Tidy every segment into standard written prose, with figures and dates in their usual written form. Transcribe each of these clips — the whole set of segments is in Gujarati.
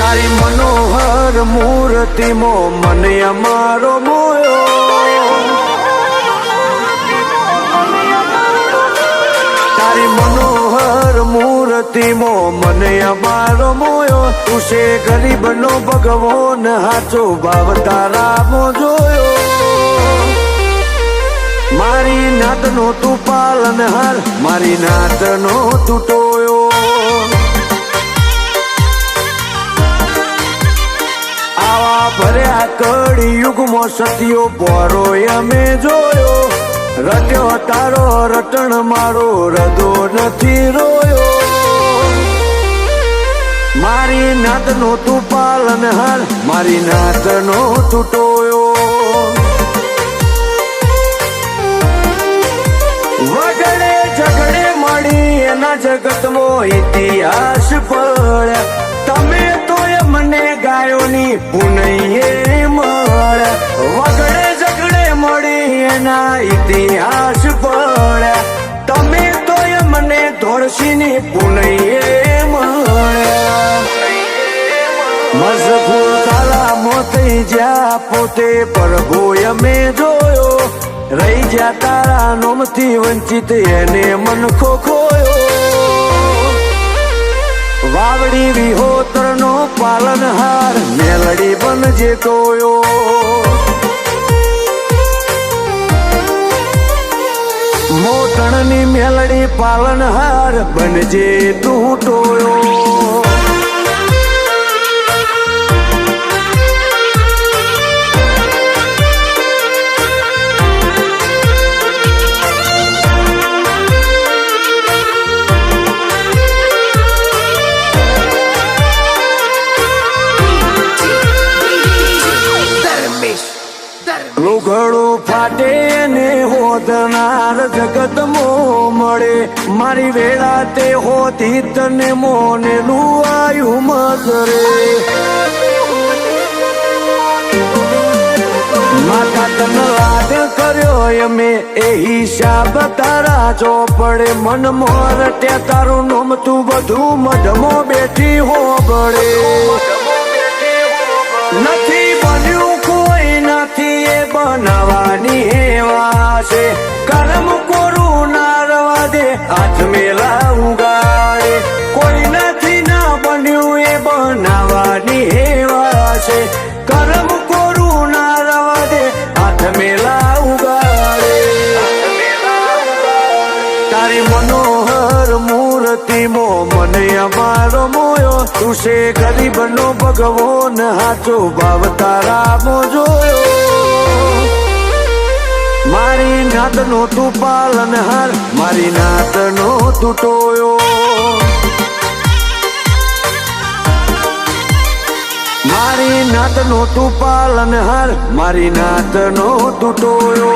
તારી મનોહર મૂર્તિમાં મને અમારો મોયો, તારી મનોહર મૂર્તિમાં મને અમારો મોયો, તું છે ગરીબનો ભગવાન હાચો ભાવ તારામાં જોયો, મારી નાતનો તું પાલનહાર, મારી નાતનો તું ટોયો, આવા ભર્યા કળી યુગમાં સત્યો પોરોય અમે જોયો, રટ્યો તારો રટણ મારો રદો નથી રોયો, મારી નાતનો તું પાલનહાર, મારી નાતનો તું ટોયો, વગડે ઝઘડે મળી એના જગતમાં ઇતિહાસ પડ્યા, તમે તોય મને ગાયોની પુનૈયે મળ્યા, વગડે ઝઘડે મળી એના ઇતિહાસ પડ્યા, તમે તોય મને ધોળસીની પુનૈયે મળ્યા, મજબૂર તારા મોતી જ્યાં પોતે પ્રભુએ મેં જોયો, રહી જા તારા નોમથી વંચિત એને મનખો ખોયો, વાવડી વિહોતરનો પાલનહાર, મેલડી બનજે ટોયો, મોટણની મેલડી પાલનહાર બનજે તું ટોયો, લુગડું ફાટે ને હોદનાર જગતમો મળે, મારી વેળા તે હોતી તને મોને લુઆયું મધરે, માતા તન લાડ કર્યો અમે એ હિસાબ તારા ચોપડે, મન મોરટે તારું નોમ તું બધું મઢમો બેઠી હોબળે, નથી બન્યું કોઈ નથી એ બનાવાની હેવા છે, કર્મ કોરું ના રવા દે હાથ મેલા ઉગાડે, કોઈ નથી ના બન્યું એ બનાવાની હેવા છે, કર્મ કોરું ના રવા દે હાથ મેલા ઉગાડે, તારી મનોહર મૂર્તિમાં મને અમારો મોયો, તું છે ગરીબનો ભગવાન હાચો ભાવ તારામાં જોયો, મારી નાતનો તું પાલનહાર, મારી નાતનો તું ટોયો, મારી નાતનો તું પાલનહાર, મારી નાતનો તું ટોયો,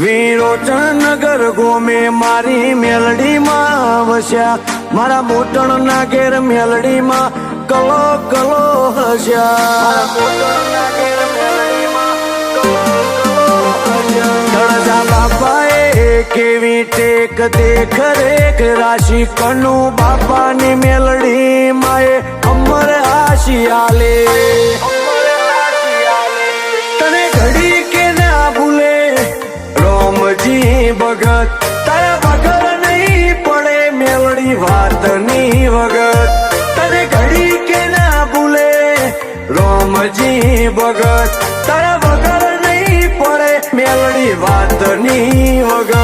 વિરોચનગર ગોમે મારી મેલડીમાં વસ્યા, મારા મોટણ ના ઘેર મેલડીમાં કલો કલો હસ્યા, તળજા બાપાએ કેવી ટેક દેખ રેખ રાશિ, કનુ બાપાની મેલડી માએ અમર આશી આલે, તને ઘડી કે ના ભૂલે રોમજી ભગત, તારા વગર નહીં પડે મેલડી વાતની વગત, તને ઘડી કે ના ભૂલે રોમજી ભગત, તારા વગર નહીં પડે મેલડી વાતની વગત,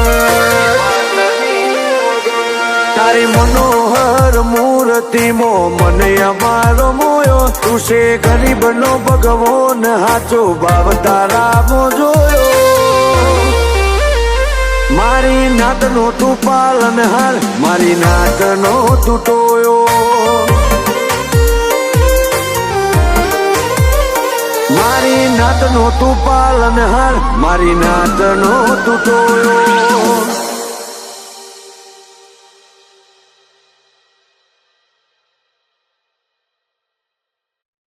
તારી મનોહર મૂર્તિમાં મને અમારો મોયો, તું છે ગરીબનો ભગવાન હાચો ભાવ તારામાં જોયો, મારી નાતનો તું પાલનહાર, મારી નાતનો તું ટોયો, મારી નાતનો તું પાલનહાર, મારી નાતનો તું ટોયો.